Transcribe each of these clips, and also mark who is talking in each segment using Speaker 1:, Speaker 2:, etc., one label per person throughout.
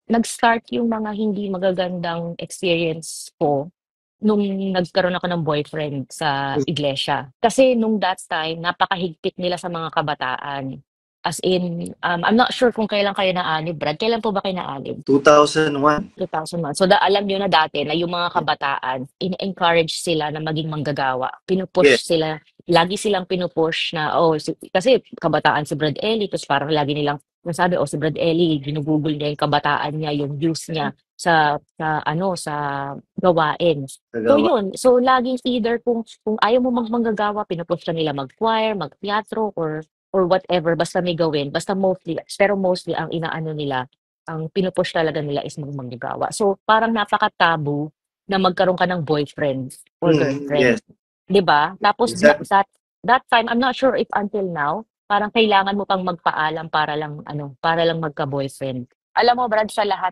Speaker 1: nag-start yung mga hindi magagandang experience ko nung nagkaroon ako ng boyfriend sa iglesia. Kasi nung that time, napakahigpit nila sa mga kabataan. As in, I'm not sure kung kailan kayo naanib, Brad. Kailan po ba kayo naanib?
Speaker 2: 2001.
Speaker 1: 2001. So, alam niyo na dati na yung mga kabataan, in-encourage sila na maging manggagawa.
Speaker 2: Yes.
Speaker 1: Pinupush sila, lagi silang pinupush na, kasi kabataan si Brad Ellie, tapos parang lagi nilang nasabi, si Brad Ellie, ginugugol niya yung kabataan niya, yung youth niya sa gawain. So
Speaker 2: Nagawa.
Speaker 1: yun, so laging either kung ayaw mo magmanggagawa, pinupush ka nila mag-choir, mag-teatro, or whatever, basta may gawin, basta mostly ang inaano nila, ang pinupush talaga nila is manggagawa. So, parang napaka-tabu na magkaroon ka ng boyfriend or
Speaker 2: Yes.
Speaker 1: girlfriend, 'di ba? Tapos
Speaker 2: Exactly.
Speaker 1: that time, I'm not sure if until now, parang kailangan mo pang magpaalam para lang magka-boyfriend. Alam mo Brad, sa lahat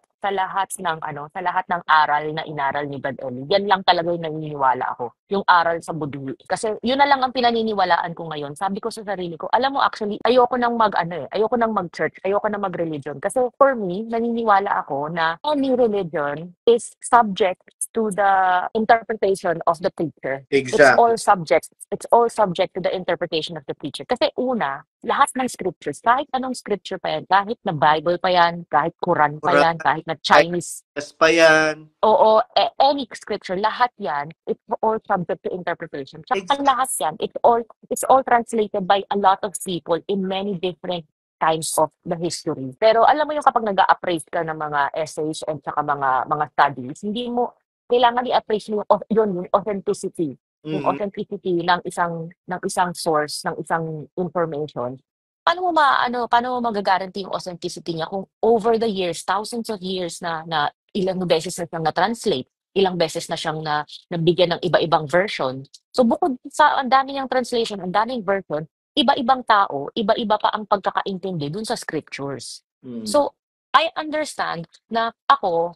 Speaker 1: ng aral na inaral ni Brad Ellie, yan lang talaga yung naniniwala ako, yung aral sa budwi. Kasi yun na lang ang pinaniniwalaan ko ngayon. Sabi ko sa sarili ko, alam mo actually, ayoko nang mag-church, ayoko nang mag-religion. Kasi for me, naniniwala ako na any religion is subject to the interpretation of the preacher.
Speaker 2: Exactly.
Speaker 1: It's all subject to the interpretation of the preacher. Kasi una, lahat ng scriptures, kahit anong scripture pa yan, kahit na Bible pa yan, kahit Quran pa
Speaker 2: Quran,
Speaker 1: yan, kahit na Chinese,
Speaker 2: pa yan.
Speaker 1: oo, any scripture, lahat yan, it's all subject to interpretation. Tsaka lahat
Speaker 2: Exactly.
Speaker 1: yan, it's all translated by a lot of people in many different times of the history. Pero alam mo yung kapag nag-a-appraise ka ng mga essays and saka mga studies, hindi mo kailangan i-appraise mo yung authenticity, yung
Speaker 2: Mhm.
Speaker 1: authenticity ng isang source, ng isang information. Paano mo maga-guarantee yung authenticity niya kung over the years, thousands of years na ilang beses na siyang na-translate, ilang beses na siyang nabigyan ng iba-ibang version. So bukod sa ang dami niyang translation, ang daming version, iba-ibang tao, iba-iba pa ang pagkakaintindi dun sa scriptures.
Speaker 2: Mm.
Speaker 1: So I understand na ako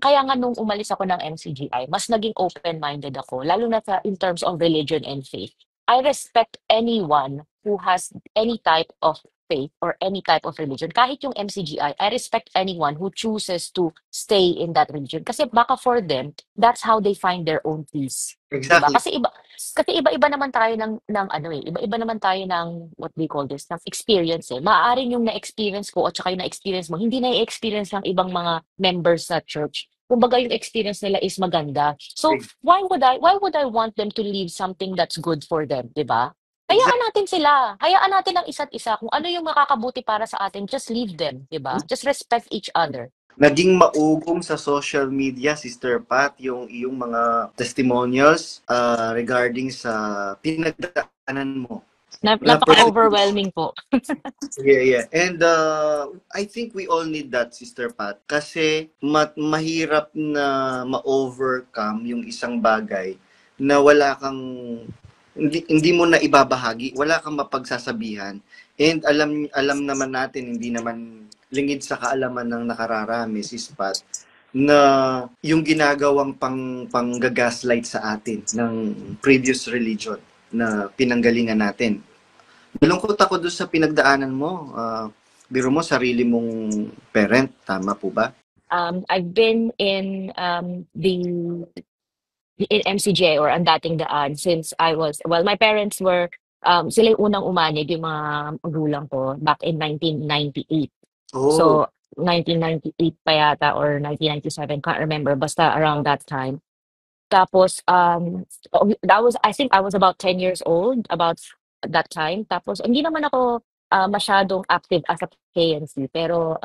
Speaker 1: kaya nga nung umalis ako ng MCGI, mas naging open-minded ako, lalo na in terms of religion and faith. I respect anyone who has any type of faith or any type of religion. Kahit yung MCGI, I respect anyone who chooses to stay in that religion. Kasi baka for them, that's how they find their own peace. 'Di ba?
Speaker 2: Exactly.
Speaker 1: Kasi iba-iba naman tayo iba-iba naman tayo ng what do you call this, ng experience eh. Maaaring yung na-experience ko at saka yung na-experience mo, hindi na-experience ng ibang mga members sa church. Kumbaga yung experience nila is maganda. So, why would I want them to leave something that's good for them, 'di ba?
Speaker 2: Exactly.
Speaker 1: Hayaan natin sila. Hayaan natin ang isa't isa. Kung ano yung makakabuti para sa atin, just leave them, 'di ba? Just respect each other.
Speaker 2: Naging maugong sa social media, Sister Pat, yung iyong mga testimonials regarding sa pinagdaanan mo na persecution.
Speaker 1: Napaka-overwhelming po.
Speaker 2: Yeah, yeah. And I think we all need that, Sister Pat. Kasi mahirap na ma-overcome yung isang bagay na wala kang, hindi mo na ibabahagi, wala kang mapagsasabihan. And alam naman natin, hindi naman lingid sa kaalaman ng nakararami, Sis Pat, na yung ginagawang panggagaslight sa atin ng previous religion na pinanggalingan natin. Nalungkot ako doon sa pinagdaanan mo. Biro mo, sarili mong parent. Tama po ba?
Speaker 1: I've been in MCJ or ang dating daan since my parents sila yung unang umanib, yung mga magulang ko, back in 1998.
Speaker 2: Oh.
Speaker 1: So, 1998 pa yata or 1997, can't remember, basta around that time. Tapos, I think I was about 10 years old about that time. Tapos, hindi naman ako masyadong active as a KNC, pero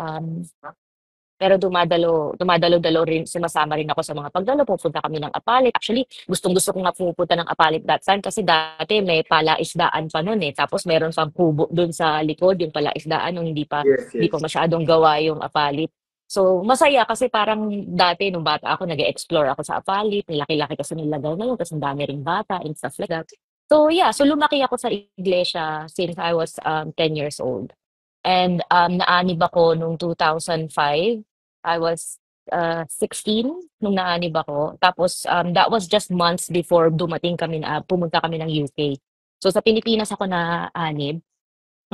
Speaker 1: dumadalo-dalo rin, sumasama rin ako sa mga pagdalo, pupunta kami ng Apalit. Actually, gustong-gusto ko nga pumupunta ng Apalit that time kasi dati may palaisdaan pa nun eh. Tapos meron pang kubo dun sa likod, yung palaisdaan nung
Speaker 2: Yes,
Speaker 1: hindi pa
Speaker 2: yes.
Speaker 1: masyadong gawa yung Apalit. So, masaya kasi parang dati nung bata ako, nag-explore ako sa Apalit, nilaki-laki kasi nilagaw na yun, kasi ang dami ring bata and stuff like that. So, yeah, so lumaki ako sa iglesia since I was 10 years old. And naanib ako nung 2005. I was 16 nung naanib ako. Tapos that was just months before pumunta kami ng UK. So sa Pilipinas ako naanib,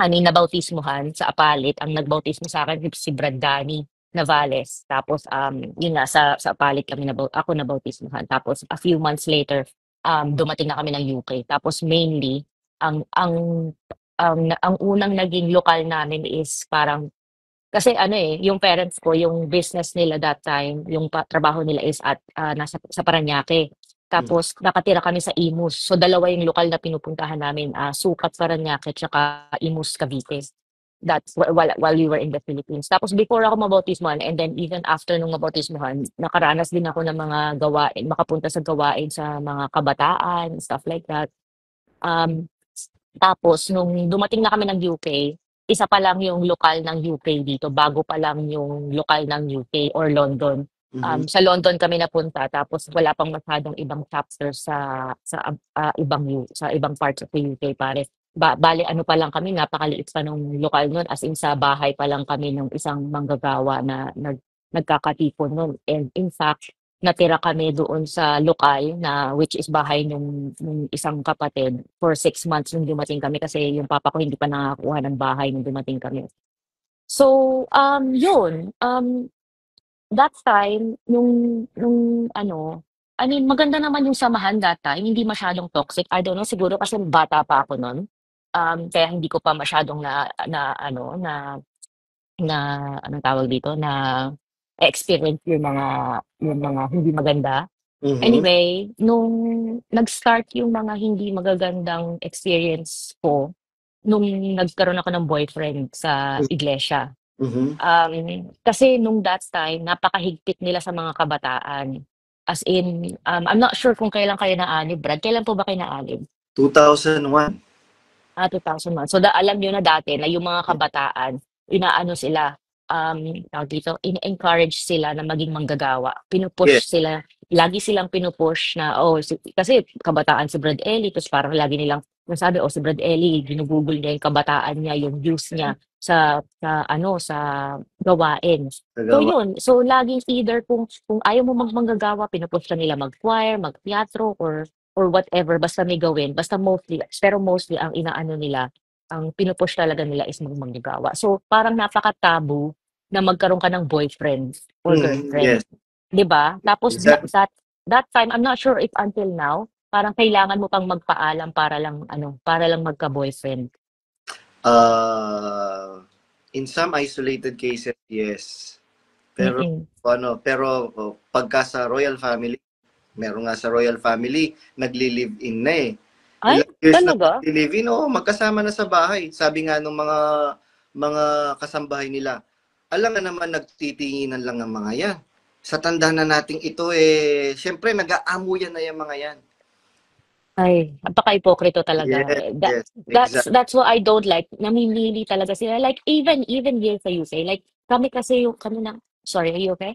Speaker 1: nabautismuhan sa Apalit. Ang nagbautismo sa akin si Brad Danny. Navales. Tapos, yun nga, sa palit kami ako nabautismuhan. Tapos, a few months later, dumating na kami ng UK. Tapos, mainly, ang unang naging lokal namin is parang, kasi ano eh, yung parents ko, yung business nila that time, yung trabaho nila is sa Parañaque.
Speaker 2: Mhm.
Speaker 1: Tapos nakatira kami sa Imus. So dalawa yung lokal na pinupuntahan namin, Sucat Parañaque tsaka Imus Cavite. That's while we were in the Philippines. Tapos before ako mabautismuhan and then even after nung mabautismuhan, nakaranas din ako ng mga gawain, makapunta sa gawain sa mga kabataan, stuff like that. Um, Tapos nung dumating na kami ng UK, isa pa lang yung lokal ng UK dito, bago pa lang yung lokal ng UK or London.
Speaker 2: Mhm.
Speaker 1: Sa London kami napunta tapos wala pang masyadong ibang chapters sa ibang parts of the UK pare. Bale ano pa lang kami, napakaliit pa nung lokal nun, as in sa bahay pa lang kami ng isang manggagawa na nagkakatipon nun. And in fact, natira kami doon sa lokal na which is bahay nung isang kapatid for 6 months nung dumating kami kasi yung papa ko hindi pa nakakuha ng bahay nung dumating kami. So, yun, that time nung ano, I mean maganda naman yung samahan that time, hindi masyadong toxic. I don't know, siguro kasi bata pa ako nun. Kaya hindi ko pa masyadong na anong tawag dito, na experience yung mga hindi maganda.
Speaker 2: Mhm.
Speaker 1: Anyway, nung nag-start yung mga hindi magagandang experience ko, nung nagkaroon ako ng boyfriend sa iglesia.
Speaker 2: Mhm.
Speaker 1: Kasi nung that time, napakahigpit nila sa mga kabataan. As in, I'm not sure kung kailan kayo naalib, Brad. Kailan po ba kayo naalib?
Speaker 2: 2001.
Speaker 1: 2001. So, alam niyo na dati na yung mga kabataan, inaano sila, tawag dito, encourage sila na maging manggagawa.
Speaker 2: Yes.
Speaker 1: Sila, lagi silang pinupush na, kasi kabataan si Brad Ellie, tapos parang lagi nilang nasabi, si Brad Ellie, ginugugol niya yung kabataan niya, yung youth niya sa gawain. So
Speaker 2: Nagawa.
Speaker 1: yun, so laging either kung ayaw mo magmanggagawa, pinupush ka nila mag-choir, mag-teatro, or whatever, basta may gawin, basta mostly ang inaano nila, ang pinupush talaga nila is manggagawa. So parang napaka-taboo na magkaroon ka ng boyfriend or
Speaker 2: Mhm. Yes.
Speaker 1: girlfriend, 'di ba? Tapos
Speaker 2: Exactly.
Speaker 1: that time, I'm not sure if until now, parang kailangan mo pang magpaalam para lang magka-boyfriend.
Speaker 2: Uh, in some isolated cases, yes. Pero
Speaker 1: Mm.
Speaker 2: pagka sa royal family, meron nga sa royal family, nagli-live-in na eh.
Speaker 1: Ay,
Speaker 2: Ilang years na
Speaker 1: talaga?
Speaker 2: nagli-live-in, magkasama na sa bahay. Sabi nga nung mga kasambahay nila, alam nga naman nagtitinginan lang ang mga yan. Sa tanda na nating ito syempre nag-aamuyan na yung mga yan.
Speaker 1: Ay, napaka-hipokrito talaga.
Speaker 2: Yes,
Speaker 1: That
Speaker 2: yes,
Speaker 1: that's
Speaker 2: exactly.
Speaker 1: that's what I don't like. Namimili talaga sila. Like even here sa UK, like kami na, sorry, are you okay?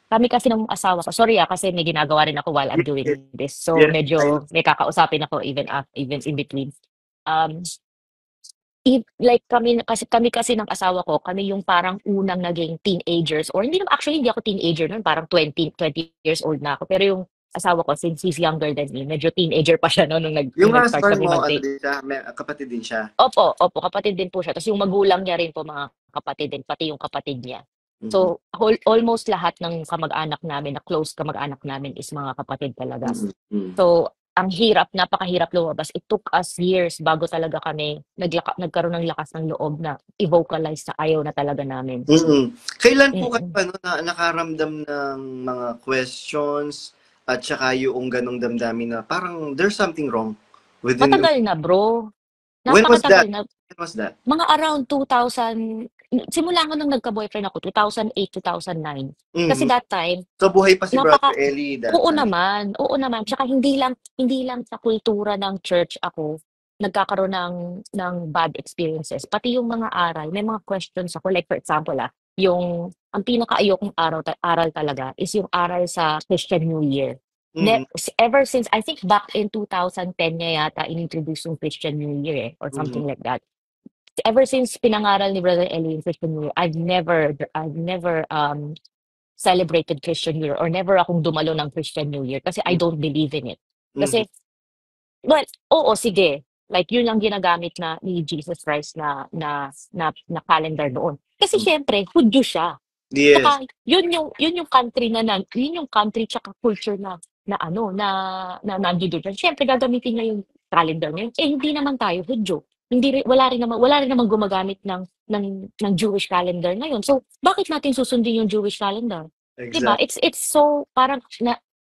Speaker 1: Kami kasi ng asawa ko, sorry kasi may ginagawa rin ako while I'm
Speaker 2: Yes, yes,
Speaker 1: doing this. So
Speaker 2: yes, I know.
Speaker 1: medyo may kakausapin ako even in between. Um, like kami kasi ng asawa ko, kami yung parang unang naging teenagers, or hindi naman, actually hindi ako teenager noon, parang 20 years old na ako. Pero yung asawa ko, since he's younger than me, medyo teenager pa siya no, nung
Speaker 2: Yung
Speaker 1: nag-start
Speaker 2: husband
Speaker 1: kami
Speaker 2: mo, ano
Speaker 1: mag-date.
Speaker 2: din siya, may kapatid din siya.
Speaker 1: Opo, opo, kapatid din po siya. Tapos yung magulang niya rin po, mga kapatid din, pati yung kapatid niya.
Speaker 2: Mhm.
Speaker 1: So, almost lahat ng kamag-anak namin, na close kamag-anak namin is mga kapatid talaga.
Speaker 2: Mhm. Mhm.
Speaker 1: So, ang hirap, napakahirap lumabas. It took us years bago talaga kami nagkaroon ng lakas ng loob na i-vocalize na ayaw na talaga namin.
Speaker 2: Mm. Kailan po kayo
Speaker 1: Mm.
Speaker 2: nakaramdam ng mga questions at saka yung ganong damdamin na parang there's something wrong within the...
Speaker 1: Matagal na, bro.
Speaker 2: When was
Speaker 1: Napakatagal
Speaker 2: that?
Speaker 1: na.
Speaker 2: When was that?
Speaker 1: Mga around 2000, simula nga nung nagka-boyfriend ako, 2008, 2009. Kasi
Speaker 2: Mhm.
Speaker 1: that time,
Speaker 2: So buhay pa si Brother
Speaker 1: napaka
Speaker 2: Ellie that
Speaker 1: oo
Speaker 2: time.
Speaker 1: naman, oo naman. Tsaka hindi lang sa kultura ng church ako nagkakaroon ng bad experiences. Pati yung mga aral, may mga questions ako. Like for example, yung ang pinakaayokong aral talaga is yung aral sa Christian New Year.
Speaker 2: Mhm.
Speaker 1: Ever since, I think back in 2010 niya yata inintroduce yung Christian New Year or
Speaker 2: Mhm.
Speaker 1: something like that. Ever since pinangaral ni Brother Eli yung Christian New Year, I've never celebrated Christian New Year, or never akong dumalo ng Christian New Year kasi I don't believe in it.
Speaker 2: Mhm.
Speaker 1: Kasi, well, oo, sige. Like, yun lang ginagamit na ni Jesus Christ na calendar noon. Kasi siyempre Hudyo siya.
Speaker 2: Yes.
Speaker 1: Tsaka yun yung country yun yung country tsaka culture na ano, nando'n siya. Siyempre gagamitin niya yung calendar niya. Eh, hindi naman tayo Hudyo. Hindi rin wala rin naman gumagamit ng Jewish calendar ngayon. So, bakit natin susundin yung Jewish calendar? 'Di ba?
Speaker 2: Exactly.
Speaker 1: It's so parang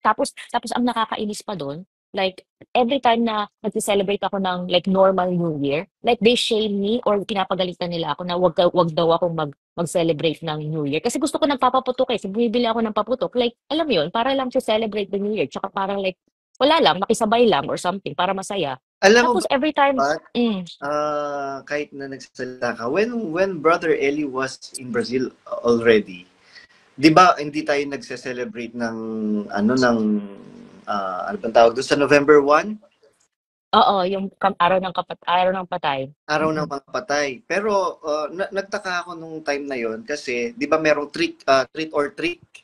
Speaker 1: tapos ang nakakainis pa dun, like, every time na nagse-celebrate ako ng, like, normal New Year, like, they shame me or pinapagalitan nila ako na wag daw akong mag-celebrate ng New Year. Kasi gusto ko nagpapaputok, eh. So, bumibili ako ng paputok. Like, alam mo yun, para lang to celebrate the New Year. Tsaka parang like, wala lang, makisabay lang or something para masaya.
Speaker 2: Alam mo
Speaker 1: Tapos
Speaker 2: ba,
Speaker 1: every time,
Speaker 2: Pat, kahit na nagsasalita ka, when Brother Eli was in Brazil already, 'di ba hindi tayo nagse-celebrate ng ano bang tawag doon sa November 1,
Speaker 1: oo, yung araw ng patay.
Speaker 2: araw ng
Speaker 1: Mm.
Speaker 2: mga patay. Pero nagtaka ako nung time na 'yon kasi 'di ba merong treat or trick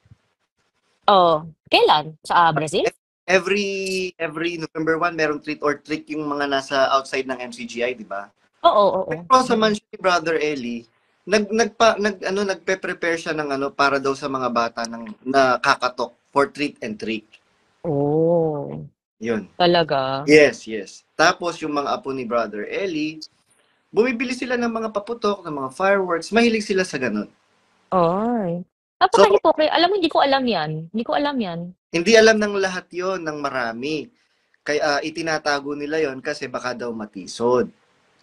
Speaker 1: Oo. Kailan? Sa Brazil?
Speaker 2: every November 1 merong treat or trick yung mga nasa outside ng MCGI, 'di ba?
Speaker 1: Oo, oo.
Speaker 2: Pero sa
Speaker 1: Mm.
Speaker 2: mansion ni Brother Eli, nagpe-prepare siya ng ano para daw sa mga bata ng nakakatok for treat and trick.
Speaker 1: Oh,
Speaker 2: 'Yun.
Speaker 1: talaga?
Speaker 2: Yes, yes. Tapos yung mga apo ni Brother Eli, bumibili sila ng mga paputok, ng mga fireworks. Mahilig sila sa ganun.
Speaker 1: Ay,
Speaker 2: So,
Speaker 1: napaka-hypocrite. Alam mo, hindi ko alam 'yan. Hindi ko alam 'yan.
Speaker 2: hindi alam ng lahat yon ng marami. Kaya itinatago nila yon kasi baka daw matisod.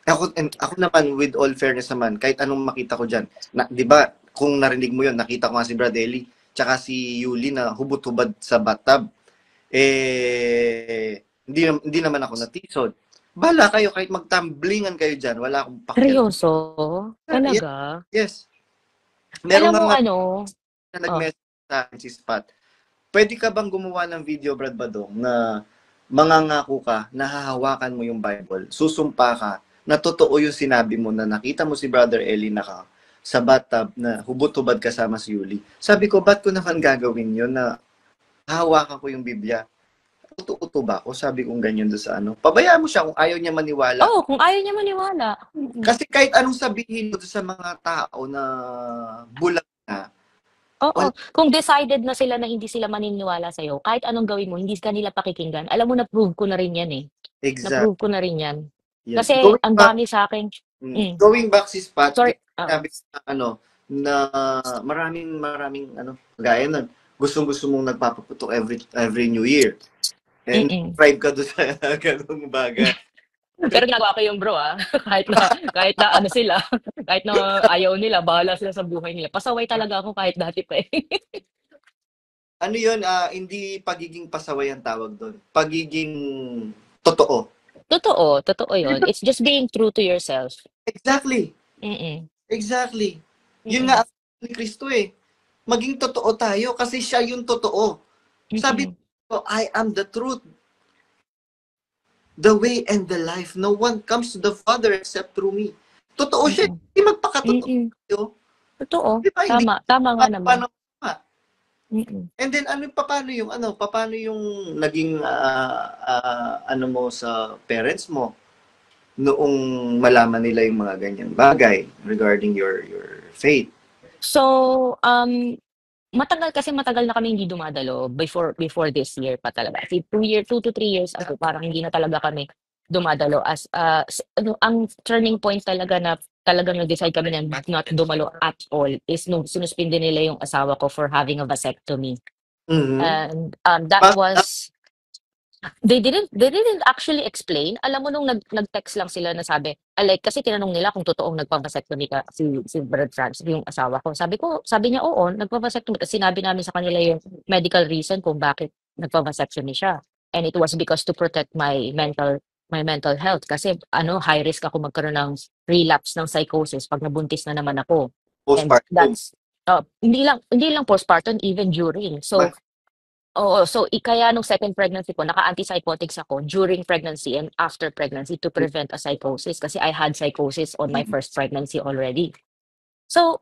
Speaker 2: Ako naman, with all fairness naman, kahit anong makita ko dyan, di ba, kung narinig mo yon nakita ko nga si Bradley, tsaka si Yuli na hubot-hubad sa bathtub. Hindi naman ako natisod. Bala kayo, kahit magtumblingan kayo dyan, wala akong pakialam.
Speaker 1: Seryoso?
Speaker 2: Yes,
Speaker 1: Talaga?
Speaker 2: yes. Meron
Speaker 1: Alam mo
Speaker 2: nga
Speaker 1: ano,
Speaker 2: na
Speaker 1: oh,
Speaker 2: nag-message sa akin si Spot. Pwede ka bang gumawa ng video, Brad Badong, na mangangako ka, nahahawakan mo yung Bible, susumpa ka, na totoo yung sinabi mo na nakita mo si Brother Eli sa bathtub na hubot-hubad kasama si Yuli. Sabi ko, ba't ko naman gagawin yun na hahawakan ko yung Biblia? Uto-uto ba ako? Sabi kong ganyan doon sa ano. Pabayaan mo siya kung ayaw niya maniwala.
Speaker 1: oh, kung ayaw niya maniwala.
Speaker 2: Kasi kahit anong sabihin mo sa mga tao na bulag na,
Speaker 1: Oo,
Speaker 2: wala.
Speaker 1: kung decided na sila na hindi sila maniniwala sa'yo, kahit anong gawin mo, hindi ka nila pakikinggan. Alam mo, na-prove ko na rin 'yan, eh.
Speaker 2: Exact.
Speaker 1: Na-prove ko na rin 'yan.
Speaker 2: Yes.
Speaker 1: Kasi ang dami sa'kin
Speaker 2: Going back si Spot,
Speaker 1: sorry,
Speaker 2: yung sabi na ano, na maraming ano, gaya nun, gustong-gusto mong nagpapaputok every New Year. And
Speaker 1: mm.
Speaker 2: subscribe ka doon sa ganung bagay.
Speaker 1: Pero ginagawa ko 'yun bro, kahit na ano sila, kahit na ayaw nila, bahala sila sa buhay nila. Pasaway talaga ako kahit dati pa, eh.
Speaker 2: Ano yun, hindi pagiging pasaway ang tawag doon. Pagiging totoo.
Speaker 1: Totoo 'yun. It's just being true to yourself.
Speaker 2: Exactly.
Speaker 1: Mm,
Speaker 2: Exactly. Yun
Speaker 1: mm,
Speaker 2: nga ang ni Kristo eh. Maging totoo tayo kasi siya yung totoo. Sabi
Speaker 1: mm,
Speaker 2: ko, I am the truth, the way and the life. No one comes to the Father except through me. Totoo siya.
Speaker 1: mm,
Speaker 2: Hindi magpakatotoo
Speaker 1: mm.
Speaker 2: tayo.
Speaker 1: Totoo,
Speaker 2: Di ba? Hindi
Speaker 1: tama nga naman.
Speaker 2: paano pa.
Speaker 1: Mm.
Speaker 2: And then paano yung naging ano mo sa parents mo noong malaman nila yung mga ganyang bagay regarding your faith.
Speaker 1: So, matagal na kami hindi dumadalo before this year pa talaga. Kasi 2 to 3 years ago, parang hindi na talaga kami dumadalo ano, ang turning point talaga na talagang nag-decide kami na not dumalo at all is nung sinuspindi nila yung asawa ko for having a vasectomy.
Speaker 2: Mhm.
Speaker 1: And, that was they didn't actually explain. Alam mo nung nag-text lang sila na sabi, like kasi tinanong nila kung totoong nagva-vasectomy si Brad Francis, yung asawa ko. Sabi niya, oo, nagva-vasectomy. Tapos sinabi namin sa kanila yung medical reason kung bakit nagva-vasectomy siya. And it was because to protect my mental health kasi ano, high risk ako magkaroon ng relapse ng psychosis pag nabuntis na naman ako. And
Speaker 2: Postpartum.
Speaker 1: that's hindi lang postpartum, even during. So, oo, so kaya nung second pregnancy ko naka-antipsychotics ako during pregnancy and after pregnancy to prevent a psychosis kasi I had psychosis on my first pregnancy already. So,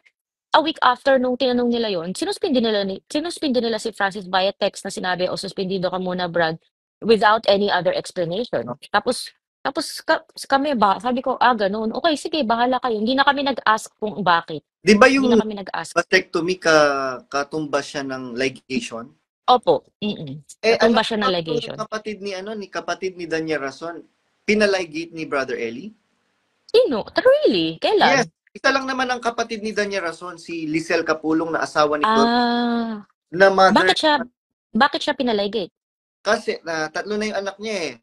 Speaker 1: a week after nung tinanong nila yon, sinuspindi nila si Francis via text na sinabi, "O suspendido ka muna Brad," without any other explanation. Tapos Tapos kami ba, sabi ko, gano'n. Okay, sige, bahala kayo. Hindi na kami nag-ask kung bakit.
Speaker 2: Di ba
Speaker 1: Hindi na
Speaker 2: yung
Speaker 1: kami nag-ask.
Speaker 2: vasectomy katumbas siya ng ligation?
Speaker 1: Opo,
Speaker 2: Alam
Speaker 1: katumba
Speaker 2: mo
Speaker 1: siya
Speaker 2: ba
Speaker 1: ng
Speaker 2: kung
Speaker 1: ligation.
Speaker 2: kapatid ni Danya Rason, pinaligate ni Brother Eli?
Speaker 1: Sino? Really?
Speaker 2: Yes,
Speaker 1: Kailan?
Speaker 2: isa lang naman ang kapatid ni Danya Rason, si Lisel Kapulong na asawa ni Don,
Speaker 1: Ah,
Speaker 2: na mother.
Speaker 1: bakit siya bakit siya pinaligate?
Speaker 2: Kasi tatlo na yung anak niya eh.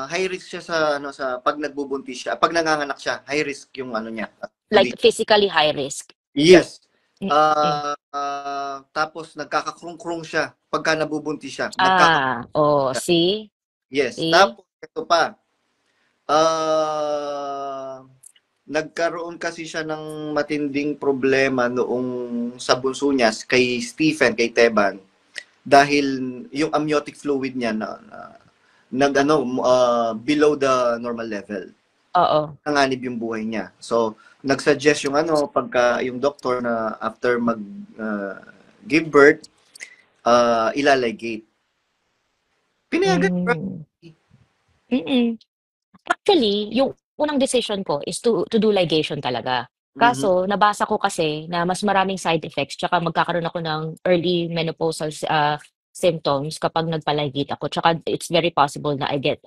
Speaker 2: High risk siya sa pag nagbubuntis siya, pag nanganganak siya, high risk yung niya.
Speaker 1: Like physically high risk?
Speaker 2: Yes.
Speaker 1: Mm.
Speaker 2: Tapos nagkakakrung-krung siya pagka nabubuntis siya.
Speaker 1: Oh,
Speaker 2: Siya.
Speaker 1: see?
Speaker 2: Yes.
Speaker 1: See?
Speaker 2: Tapos ito pa. Nagkaroon kasi siya ng matinding problema noong sa bunso niya kay Stephen, kay Teban, dahil yung amniotic fluid niya below the normal level.
Speaker 1: Oo.
Speaker 2: Nanganib yung buhay niya. So, nagsuggest yung pagka yung doktor na after mag give birth, ilaligate. Pinayagan.
Speaker 1: Hmm. Mm. Actually, yung unang decision ko is to do ligation talaga.
Speaker 2: Mhm.
Speaker 1: Kaso nabasa ko kasi na mas maraming side effects tsaka magkakaroon ako ng early menopausal symptoms kapag nagpa-ligate ako. Tsaka it's very possible na I get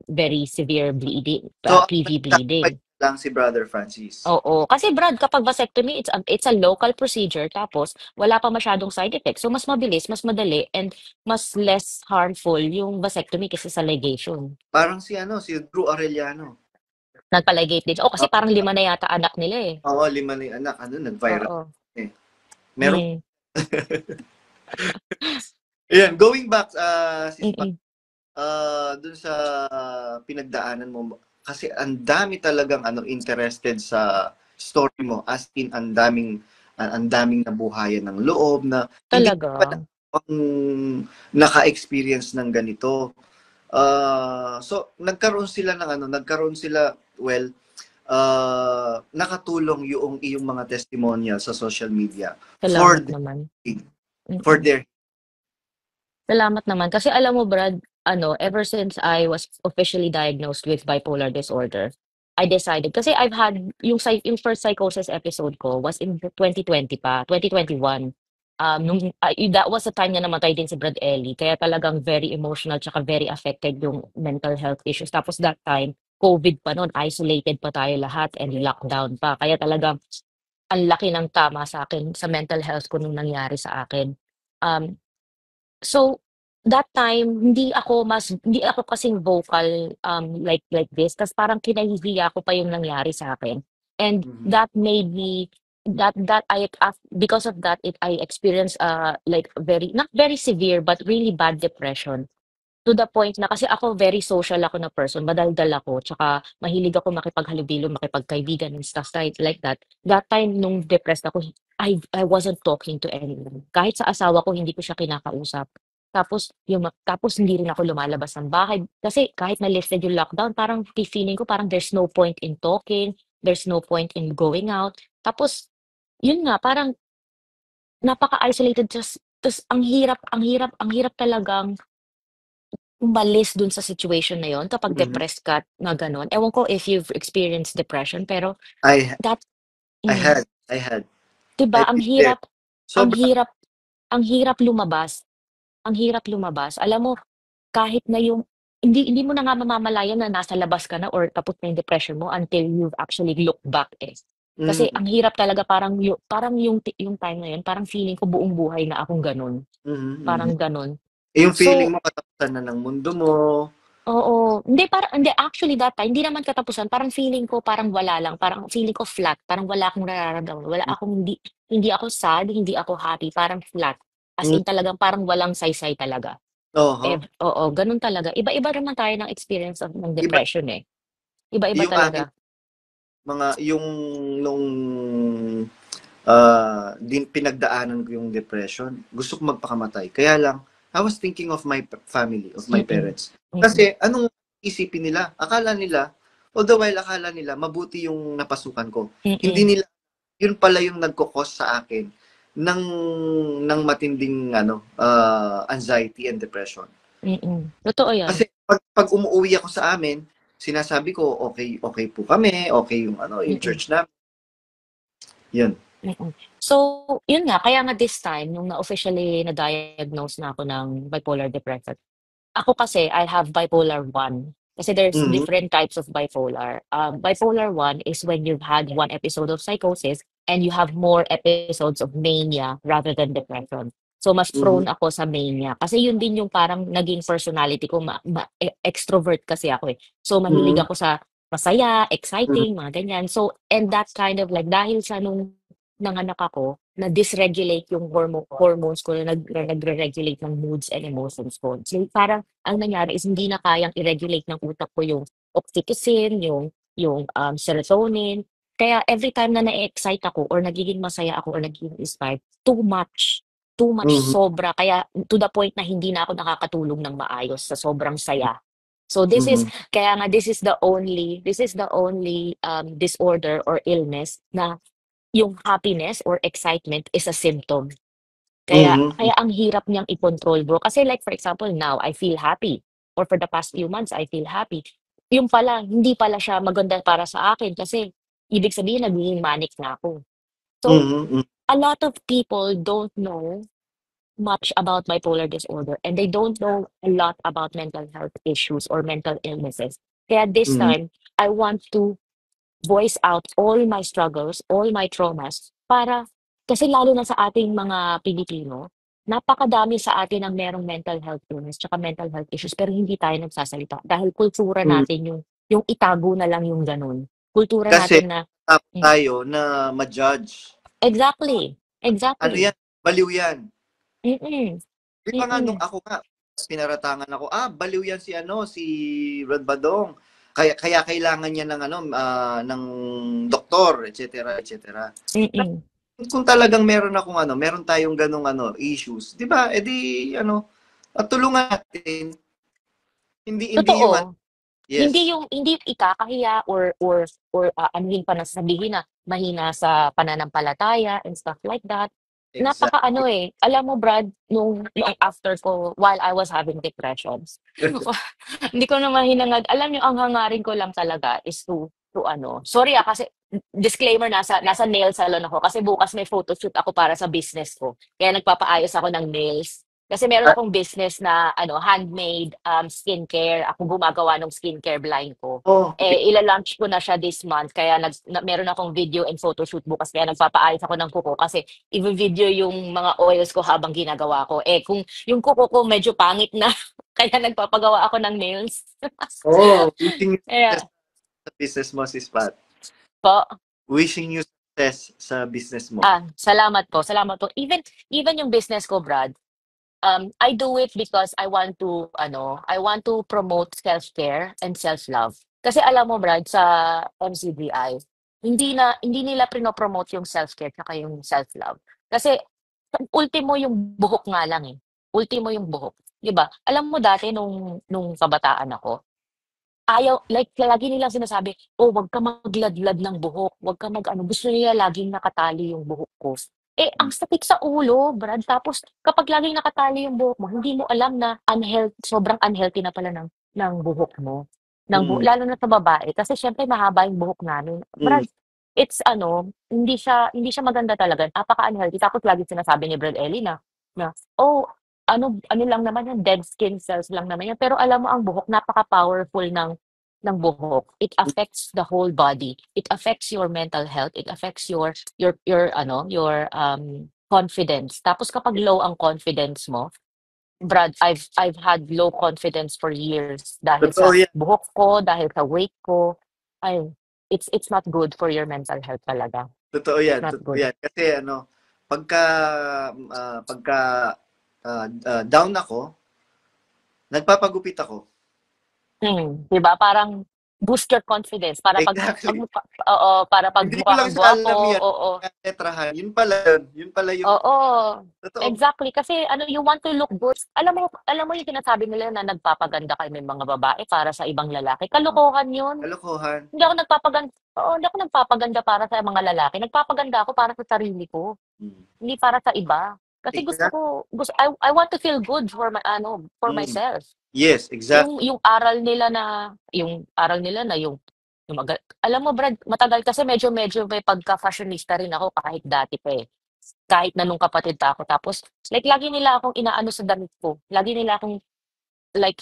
Speaker 1: very severe bleeding,
Speaker 2: So,
Speaker 1: PV
Speaker 2: nagkakapay
Speaker 1: bleeding.
Speaker 2: lang si Brother Francis.
Speaker 1: Oo, kasi Brad, kapag vasectomy, it's a local procedure tapos wala pa masyadong side effects. So mas mabilis, mas madali, and mas less harmful yung vasectomy kaysa sa ligation.
Speaker 2: Parang si Drew Arellano.
Speaker 1: Nagpa-ligate din. Kasi parang 5 na yata anak nila eh.
Speaker 2: Oo, 5 na yung anak. Nag-viral.
Speaker 1: Oo.
Speaker 2: Eh. Meron.
Speaker 1: Hmm,
Speaker 2: Ayan, going back, sis Pa,
Speaker 1: mm.
Speaker 2: dun sa pinagdaanan mo, kasi ang dami talagang interested sa story mo. As in, ang daming nabuhayan ng loob na hindi
Speaker 1: Talaga.
Speaker 2: pa naka-experience ng ganito. So, well, nakatulong yung iyong mga testimonial sa social media for
Speaker 1: Salamat
Speaker 2: their,
Speaker 1: naman.
Speaker 2: for
Speaker 1: Mm.
Speaker 2: their
Speaker 1: Salamat naman. Kasi alam mo, Brad, ever since I was officially diagnosed with bipolar disorder, I decided, kasi I've had, yung first psychosis episode ko was in 2020 pa, 2021. That was the time na namatay din si Brad Ellie. Kaya talagang very emotional tsaka very affected yung mental health issues. Tapos that time, COVID pa noon, isolated pa tayo lahat and lockdown pa. Kaya talagang ang laki ng tama sa akin, sa mental health ko nung nangyari sa akin. Um, So, that time hindi ako kasing vocal, like this ta's parang kinahihiya ko pa yung nangyari sa'kin. And
Speaker 2: Mhm.
Speaker 1: that made me that I because of that, I experienced, like very not very severe but really bad depression. To the point na kasi ako very social ako na person, madaldal ako, tsaka mahilig ako makipaghalubilo, makipagkaibigan and stuff like that. That time nung depressed ako, I wasn't talking to anyone. Kahit sa asawa ko hindi ko siya kinakausap. Tapos hindi rin ako lumalabas ng bahay kasi kahit na lifted yung lockdown parang feeling ko parang there's no point in talking, there's no point in going out. Tapos yun nga parang napaka-isolated, tas ang hirap talagang umalis dun sa situation na yun kapag
Speaker 2: Mhm.
Speaker 1: depressed ka na gano'n. Ewan ko if you've experienced depression pero
Speaker 2: I
Speaker 1: that
Speaker 2: I
Speaker 1: hmm,
Speaker 2: had I had
Speaker 1: 'di ba
Speaker 2: I've
Speaker 1: ang
Speaker 2: been there.
Speaker 1: hirap ang
Speaker 2: Sobra.
Speaker 1: hirap ang hirap lumabas, ang hirap lumabas. Alam mo kahit na yung hindi hindi mo na nga mamamalayan na nasa labas ka na or tapos na yung depression mo until you actually look back, eh. Kasi
Speaker 2: Mm.
Speaker 1: ang hirap talaga parang yung time na yun parang feeling ko buong buhay na akong gano'n,
Speaker 2: Mhm, mhm.
Speaker 1: parang gano'n.
Speaker 2: Yung feeling
Speaker 1: So
Speaker 2: mo katapusan na ng mundo mo.
Speaker 1: Oo, hindi actually that time hindi naman katapusan parang feeling ko parang wala lang, parang feeling ko flat, parang wala akong nararamdaman, wala akong hindi hindi ako sad, hindi ako happy, parang flat. As
Speaker 2: Hmm,
Speaker 1: in talagang parang walang saysay talaga.
Speaker 2: oho.
Speaker 1: Oo, gano'n talaga. Iba-iba naman tayo ng experience ng
Speaker 2: Iba
Speaker 1: depression, eh. Iba-iba
Speaker 2: yung akin
Speaker 1: talaga.
Speaker 2: yung nung din pinagdaanan ko yung depression, gusto ko magpakamatay. Kaya lang, I was thinking of my family, of my
Speaker 1: Mm,
Speaker 2: parents.
Speaker 1: mm,
Speaker 2: Kasi anong isipin nila? All the while akala nila mabuti yung napasukan ko.
Speaker 1: mm,
Speaker 2: Hindi nila, yun pala yung nagkokos sa akin ng matinding anxiety and depression.
Speaker 1: mm. Totoo 'yan.
Speaker 2: Kasi pag umuwi ako sa amin, sinasabi ko, okay, okay po kami, okay yung yung
Speaker 1: Mm.
Speaker 2: church namin. Yun.
Speaker 1: Mm. So, yun nga, kaya nga this time, nung na-officially na-diagnose na ako ng bipolar depression, ako kasi, I have bipolar 1. Kasi there's
Speaker 2: Mhm.
Speaker 1: different types of bipolar. Bipolar 1 is when you've had one episode of psychosis and you have more episodes of mania rather than depression. So, mas
Speaker 2: Mhm.
Speaker 1: prone ako sa mania. Kasi yun din yung parang naging personality ko. Extrovert kasi ako eh. So, mahilig
Speaker 2: Mhm.
Speaker 1: ako sa masaya,
Speaker 2: Mhm.
Speaker 1: exciting, mga ganyan. So, and that kind of like, dahil sa nung nanganak ako, na dysregulate yung hormones ko na nagre-regulate ng moods and emotions ko. So, parang ang nangyari is hindi na kayang i-regulate ng utak ko yung oxytocin, yung serotonin. Kaya every time na na-excite ako or nagiging masaya ako or nagiging inspired, too much
Speaker 2: Mhm.
Speaker 1: sobra. Kaya to the point na hindi na ako nakakatulog ng maayos sa sobrang saya. So
Speaker 2: Mhm.
Speaker 1: this is the only disorder or illness na yung happiness or excitement is a symptom. Kaya
Speaker 2: Mhm.
Speaker 1: kaya ang hirap niyang i-control, bro. Kasi like for example, now I feel happy or for the past few months I feel happy. Yung pala, hindi pala siya maganda para sa akin kasi ibig sabihin nagiging manic na ako. So,
Speaker 2: Mhm. Mhm.
Speaker 1: a lot of people don't know much about bipolar disorder and they don't know a lot about mental health issues or mental illnesses. Kaya this
Speaker 2: Mhm.
Speaker 1: time, I want to voice out all my struggles, all my traumas, para kasi lalo na sa ating mga Pilipino, napakadami sa atin ang merong mental health illness tsaka mental health issues pero hindi tayo nagsasalita dahil kultura
Speaker 2: Mhm.
Speaker 1: natin yung itago na lang yung gano'n. Kultura
Speaker 2: Kasi
Speaker 1: natin na
Speaker 2: takot
Speaker 1: hmm,
Speaker 2: tayo na ma-judge.
Speaker 1: exactly,
Speaker 2: Ano
Speaker 1: exactly.
Speaker 2: yan? Baliw yan.
Speaker 1: Mm,
Speaker 2: Di ba nga nung
Speaker 1: mm,
Speaker 2: ako nga, pinaratangan ako, baliw yan si si Rod Badong. Kaya kailangan niya ng ng doktor, etc., etc.
Speaker 1: mm.
Speaker 2: Kung talagang meron akong meron tayong ganung issues, 'di ba? At tulungan natin. Hindi yung
Speaker 1: Totoo. Hindi
Speaker 2: yes.
Speaker 1: yung hindi ikakahiya or anuhin pa na sabihin na mahina sa pananampalataya and stuff like that.
Speaker 2: Exactly.
Speaker 1: Napaka-ano, alam mo Brad, nung after ko while I was having depressions, hindi ko na mahinangad. Alam niyo ang hangarin ko lang talaga is to ano, sorry kasi disclaimer nasa nail salon ako kasi bukas may photoshoot ako para sa business ko. Kaya nagpapaayos ako ng nails. Kasi meron
Speaker 2: Ah,
Speaker 1: akong business na ano, handmade skincare. Ako gumagawa ng skincare line ko.
Speaker 2: oh,
Speaker 1: Eh, ila-launch ko na siya this month. Kaya meron akong video and photoshoot bukas. Kaya nagpapaayos ako ng kuko kasi i-video yung mga oils ko habang ginagawa ko. Eh, kung yung kuko ko medyo pangit na, kaya nagpapagawa ako ng nails.
Speaker 2: wishing you success
Speaker 1: Kaya,
Speaker 2: sa business mo, sis Pat.
Speaker 1: po,
Speaker 2: Wishing you success sa business mo.
Speaker 1: salamat po, salamat po. Even yung business ko, Brad, I do it because I want to promote self-care and self-love. Kasi alam mo, Brad, sa MCDI, hindi nila prinopromote yung self-care at yung self-love. Kasi ultimo yung buhok nga lang eh. Ultimo yung buhok. 'Di ba? Alam mo dati nung kabataan ako, ayaw like lagi nilang sinasabi, "Oh, 'wag ka magladlad ng buhok, 'wag ka mag-ano." Gusto nila laging nakatali yung buhok ko. Eh, ang sakit sa ulo, Brad. Tapos kapag laging nakatali yung buhok mo, hindi mo alam na sobrang unhealthy na pala ng buhok mo,
Speaker 2: Mm.
Speaker 1: lalo na sa babae. Kasi siyempre mahaba yung buhok namin.
Speaker 2: Mm.
Speaker 1: Brad, it's ano, hindi siya maganda talaga, napaka-unhealthy. Tapos laging sinasabi ni Brad Ellie na, "Oh, ano lang naman yan, dead skin cells lang naman yan." Pero alam mo ang buhok napaka-powerful ng buhok. It affects the whole body. It affects your mental health. It affects your confidence. Tapos kapag low ang confidence mo, Brad, I've had low confidence for years dahil
Speaker 2: Totoo
Speaker 1: sa
Speaker 2: yan.
Speaker 1: buhok ko, dahil sa weight ko. Ay, it's not good for your mental health talaga.
Speaker 2: Totoo
Speaker 1: It's
Speaker 2: yan.
Speaker 1: not
Speaker 2: Totoo
Speaker 1: good.
Speaker 2: yan. Kasi pagka pagka down ako, nagpapagupit ako.
Speaker 1: 'Di ba parang boost your confidence
Speaker 2: Exactly.
Speaker 1: oo, para 'pag
Speaker 2: Hindi ko
Speaker 1: mukha
Speaker 2: lang
Speaker 1: kang
Speaker 2: siya
Speaker 1: gwapo,
Speaker 2: alam yan.
Speaker 1: oo.
Speaker 2: Tetrahan. Yun pala yun. Yun pala yung
Speaker 1: Oo,
Speaker 2: totoo.
Speaker 1: exactly. Kasi ano, you want to look good. Alam mo yung sinasabi nila na nagpapaganda kami mga babae para sa ibang lalaki. Kalokohan yun.
Speaker 2: Kalokohan.
Speaker 1: Hindi ako nagpapaganda para sa mga lalaki. Nagpapaganda ako para sa sarili ko,
Speaker 2: Mm.
Speaker 1: hindi para sa iba. Kasi
Speaker 2: Exactly.
Speaker 1: I want to feel good for for
Speaker 2: Mm.
Speaker 1: myself.
Speaker 2: Yes, exactly.
Speaker 1: Yung alam mo Brad, matagal kasi medyo may pagka-fashionista rin ako kahit dati pa eh. Kahit na nung kapatid pa ako. Tapos, like, lagi nila akong inaano sa damit ko. Lagi nila akong, like,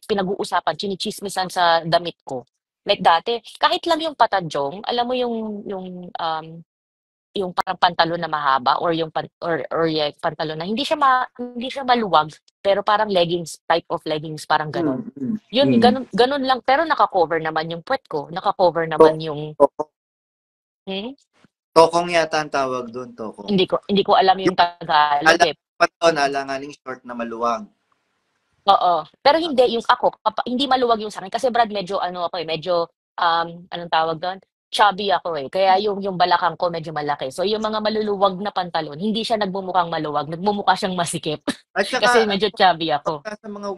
Speaker 1: pinag-uusapan, chinichismisan sa damit ko. Like, dati, kahit lang yung patadyong, alam mo yung parang pantalon na mahaba or or yung pantalon na hindi siya maluwag, pero parang leggings, type of leggings, parang gano'n.
Speaker 2: Mm, mm,
Speaker 1: Yun,
Speaker 2: mm.
Speaker 1: gano'n lang, pero naka-cover naman yung puwet ko, naka-cover naman
Speaker 2: To-
Speaker 1: yung
Speaker 2: Tokong,
Speaker 1: hmm?
Speaker 2: tokong yata ang tawag doon, tokong.
Speaker 1: Hindi ko alam yung
Speaker 2: Yung
Speaker 1: Tagalog, eh.
Speaker 2: alanganing short na maluwang.
Speaker 1: Oo, pero
Speaker 2: Ah,
Speaker 1: hindi yung ako hindi maluwag yung sa'kin kasi Brad medyo ano ako, eh, medyo, anong tawag dun, chubby ako, eh, kaya yung balakang ko medyo malaki. So yung mga maluluwag na pantalon hindi siya nagmumukhang maluwag, nagmumukha siyang masikip
Speaker 2: At
Speaker 1: kasi
Speaker 2: saka,
Speaker 1: medyo chubby ako.
Speaker 2: pagka sa mga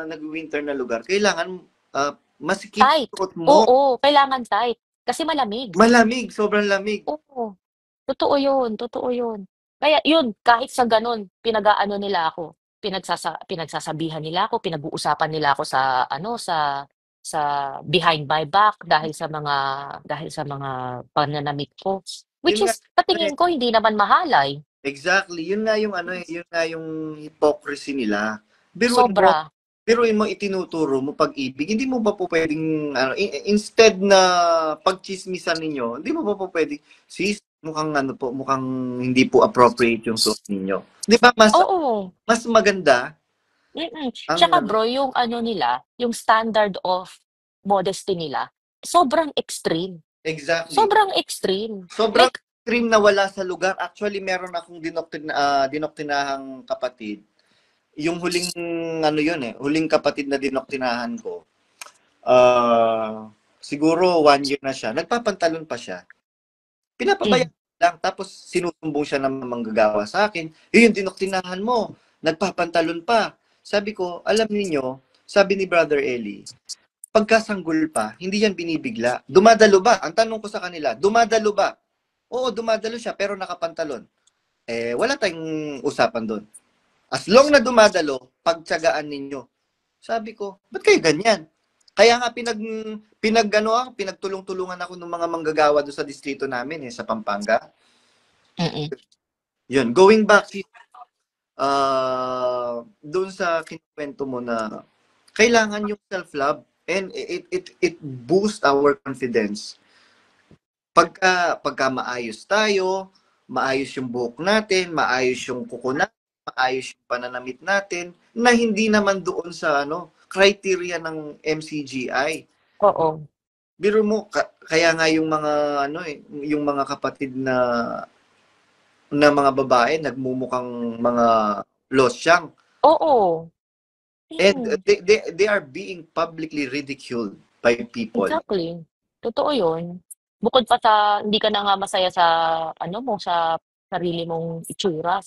Speaker 2: nag-winter na lugar, kailangan masikip
Speaker 1: Tight,
Speaker 2: suot mo.
Speaker 1: oo, kailangan tight kasi malamig.
Speaker 2: Malamig, sobrang lamig.
Speaker 1: Oo, totoo yun. Kaya yun, kahit sa gano'n pinag-aano nila ako, pinagsasabihan nila ako, pinag-uusapan nila ako sa ano, sa behind my back dahil sa mga pananamit ko.
Speaker 2: Yun
Speaker 1: Which
Speaker 2: nga,
Speaker 1: is sa
Speaker 2: ano eh,
Speaker 1: tingin ko hindi naman mahalay,
Speaker 2: exactly. Yun nga yung ano eh, yun nga yung hypocrisy nila. Biruin mo,
Speaker 1: sobra.
Speaker 2: biruin mo itinuturo mo pag-ibig. Hindi mo pa po pwedeng instead na pagchismisan ninyo, hindi mo pa po pwedeng sis, mukhang ano po, mukhang hindi po appropriate yung suot ninyo. 'Di ba
Speaker 1: Oo,
Speaker 2: mas maganda ang
Speaker 1: Tsaka
Speaker 2: ano,
Speaker 1: bro yung ano nila, yung standard of modesty nila, sobrang extreme,
Speaker 2: exactly.
Speaker 1: sobrang extreme.
Speaker 2: Sobrang
Speaker 1: Like
Speaker 2: extreme na wala sa lugar. Actually, meron akong dinoktinahang kapatid. Yung huling ano yun eh, huling kapatid na dinoktinahan ko. Siguro 1 year na siya. Nagpapantalon pa siya.
Speaker 1: hmm,
Speaker 2: Pinapabayaan lang. Tapos sinusumbong siya ng manggagawa sa akin. Yung dinoktinahan mo. Nagpapantalon pa. Sabi ko, alam niyo, sabi ni Brother Eli, pagkasanggol pa, hindi yan binibigla. Dumadalo ba? Ang tanong ko sa kanila, dumadalo ba? Oo, dumadalo siya, pero nakapantalon. Wala tayong usapan doon. As long na dumadalo, pagtsagaan ninyo. Sabi ko, ba't kayo ganyan? Kaya nga pinagtulong-tulungan ako ng mga manggagawa doon sa distrito namin sa Pampanga.
Speaker 1: mm.
Speaker 2: Yun, going back doon sa kinukwento mo na kailangan yung self-love and it boosts our confidence. Pagka maayos tayo, maayos yung buhok natin, maayos yung kuko natin, maayos yung pananamit natin, na hindi naman doon sa criteria ng MCGI.
Speaker 1: Oo,
Speaker 2: Biro mo, kaya nga yung mga yung mga kapatid na mga babae nagmumukhang mga losyang.
Speaker 1: oo,
Speaker 2: And
Speaker 1: mm,
Speaker 2: they are being publicly ridiculed by people.
Speaker 1: exactly. Totoo yun. Bukod pa sa hindi ka na nga masaya sa ano mo, sa sarili mong itsura,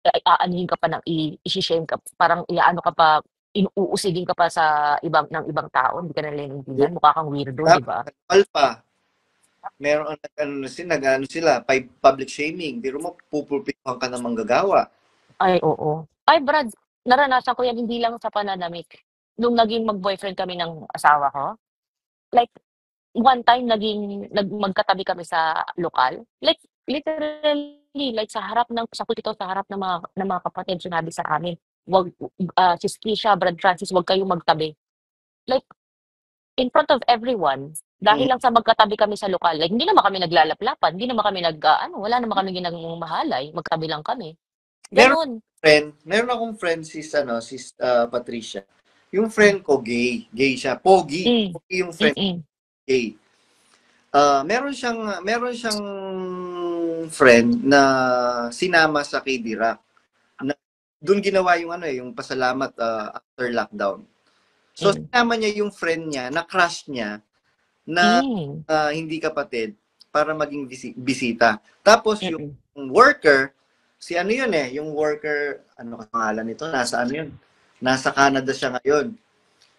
Speaker 1: aanuhin ka pa ng i-she-shame ka, parang iaano ka pa, uusigin ka pa sa ibang tao, hindi ka na nila
Speaker 2: Yeah.
Speaker 1: naiintindihan, mukha kang weirdo, 'di
Speaker 2: Tapos,
Speaker 1: ba?
Speaker 2: alpha, meron nag-ano sila, public shaming. Biro mo, pupulpihan ka ng manggagawa.
Speaker 1: Ay, oo. Ay Brad, naranasan ko 'yan hindi lang sa pananamit. Nung naging mag-boyfriend kami ng asawa ko, like one time magkatabi kami sa lokal, like literally, like sa pulpito, sa harap ng mga kapatid sinabi sa amin, "Wag, Sis Kisha, Brad Francis, wag kayong magtabi." Like in front of everyone,
Speaker 2: Mm.
Speaker 1: dahil lang sa magkatabi kami sa lokal, like hindi naman kami naglalaplapan, hindi naman kami wala naman kaming ginagmamalay, magkabi lang kami,
Speaker 2: Meron
Speaker 1: gano'n.
Speaker 2: meron akong friend sis Patricia. Yung friend ko gay siya, pogi.
Speaker 1: Hmm,
Speaker 2: Pogi yung friend,
Speaker 1: mm,
Speaker 2: gay. Meron siyang friend na sinama sa KD Rock. Na doon ginawa yung yung pasalamat after lockdown. So
Speaker 1: hmm,
Speaker 2: sinama niya yung friend niya na crush niya na
Speaker 1: hmm,
Speaker 2: hindi kapatid para maging bisita. Tapos yung
Speaker 1: mm,
Speaker 2: worker, si ano yun yung worker, ano ka pangalan nito? Nasa ano yun? Nasa Canada siya ngayon.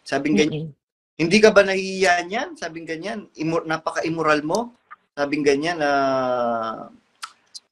Speaker 2: Sabing ganyan,
Speaker 1: mm.
Speaker 2: hindi ka ba nahihiya niyan? Sabing ganyan, napaka-immoral mo. Sabing ganyan na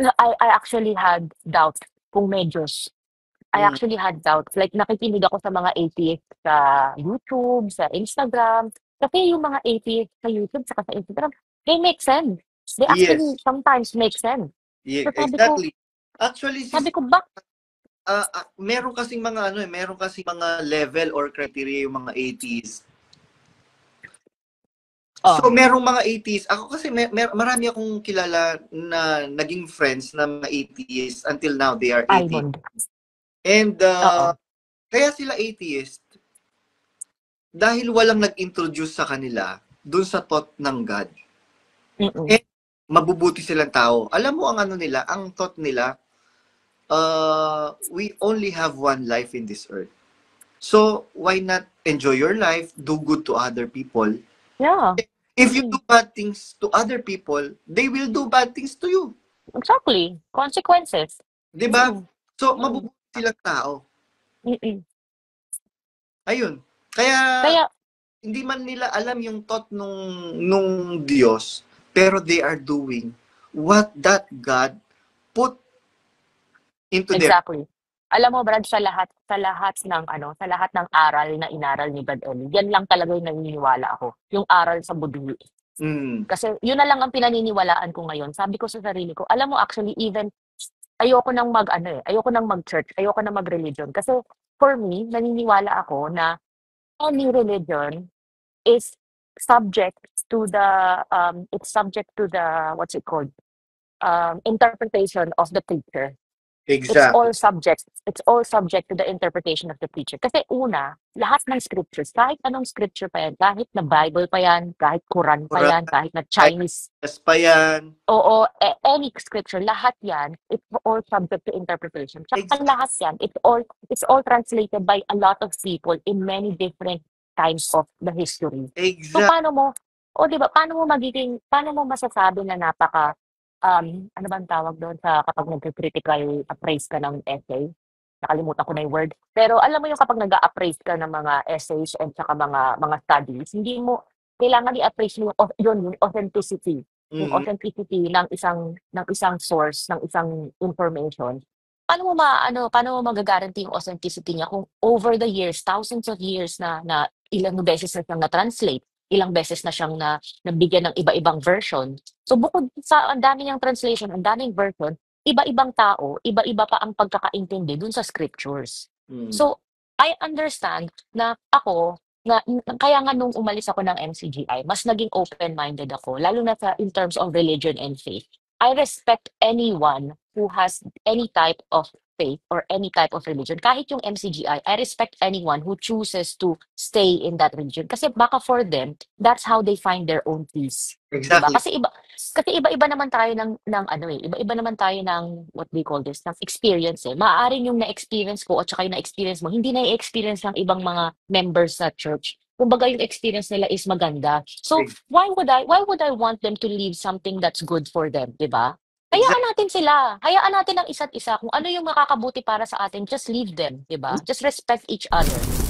Speaker 1: I actually had doubt kung medyos. I
Speaker 2: Mm,
Speaker 1: actually had doubts. Like, nakikinig ako sa mga atheists sa YouTube, sa Instagram. Kasi yung mga atheists sa YouTube saka sa Instagram, they make sense. They actually
Speaker 2: yes.
Speaker 1: sometimes make sense.
Speaker 2: Yeah,
Speaker 1: So
Speaker 2: exactly. Actually,
Speaker 1: sabi
Speaker 2: sis,
Speaker 1: ko, bak,
Speaker 2: meron kasing mga ano, meron kasing mga level or criteria yung mga 80s. So,
Speaker 1: oh,
Speaker 2: merong mga 80s. Ako kasi marami akong kilala na naging friends na mga 80s until now they are 80.
Speaker 1: Almond.
Speaker 2: And
Speaker 1: Oo.
Speaker 2: kaya sila atheist dahil walang nag-introduce sa kanila dun sa thought ng God.
Speaker 1: Mm-mm.
Speaker 2: And mabubuti silang tao. Alam mo ang ano nila, ang thought nila, we only have one life in this earth. So, why not enjoy your life, do good to other people?
Speaker 1: Yeah.
Speaker 2: If you
Speaker 1: Mm-mm.
Speaker 2: do bad things to other people, they will do bad things to you.
Speaker 1: Exactly. Consequences.
Speaker 2: 'Di ba?
Speaker 1: Mm-mm.
Speaker 2: So,
Speaker 1: Mm-mm.
Speaker 2: mabubuti silang tao.
Speaker 1: Mm-mm.
Speaker 2: Ayun. Kaya,
Speaker 1: Kaya,
Speaker 2: hindi man nila alam yung thought nung Diyos, pero they are doing what that God put into their.
Speaker 1: exactly. Alam mo, Brad, sa lahat ng aral na inaral ni Brad Ellie, yan lang talaga yung naniniwala ako. Yung aral sa budwi.
Speaker 2: Mm,
Speaker 1: Kasi yun na lang ang pinaniniwalaan ko ngayon. Sabi ko sa sarili ko, alam mo, actually, even ayoko nang ayoko nang mag-church, ayoko nang mag-religion. Kasi for me, naniniwala ako na any religion is subject to the, what's it called, interpretation of the teacher.
Speaker 2: exactly.
Speaker 1: It's all subject to the interpretation of the preacher. Kasi una, lahat ng scriptures, kahit anong scripture pa yan, kahit na Bible pa yan, kahit Quran pa
Speaker 2: Quran,
Speaker 1: yan, kahit na
Speaker 2: kahit
Speaker 1: Chinese,
Speaker 2: pa yan.
Speaker 1: oo, any scripture, lahat yan, it's all subject to interpretation. Tsaka
Speaker 2: Exactly.
Speaker 1: lahat yan, it's all translated by a lot of people in many different times of the history. So
Speaker 2: Exactly.
Speaker 1: paano mo, o di ba, paano mo masasabi na ano bang tawag doon sa kapag nagka-critical appraise ka ng essay? Nakalimutan ko na yung word. Pero alam mo yung kapag nag-a-appraise ka ng mga essays and saka mga studies, hindi mo kailangan i-appraise mo yung authenticity, yung
Speaker 2: Mm,
Speaker 1: authenticity ng isang source, ng isang information. Paano mo magagaranti yung authenticity niya kung over the years, thousands of years na ilang beses na siyang na-translate, ilang beses na siyang nabigyan ng iba-ibang version. So bukod sa ang dami niyang translation, ang daming version, iba-ibang tao, iba-iba pa ang pagkakaintindi dun sa scriptures.
Speaker 2: mm.
Speaker 1: So, I understand na ako, kaya nga nung umalis ako ng MCGI, mas naging open-minded ako, lalo na in terms of religion and faith. I respect anyone who has any type of faith or any type of religion. Kahit yung MCGI, I respect anyone who chooses to stay in that religion. Kasi baka for them, that's how they find their own peace. 'Di ba?
Speaker 2: Exactly.
Speaker 1: Kasi iba-iba naman tayo ng ano eh, iba-iba naman tayo ng what do you call this, ng experience eh. Maaaring yung na-experience ko at saka yung na-experience mo, hindi na-experience ng ibang mga members sa church. Kumbaga yung experience nila is maganda. So, why would I want them to leave something that's good for them, 'di ba? Hayaan
Speaker 2: Exactly.
Speaker 1: natin sila. Hayaan natin ang isa't isa. Kung ano yung makakabuti para sa atin, just leave them, 'di ba? Just respect each other.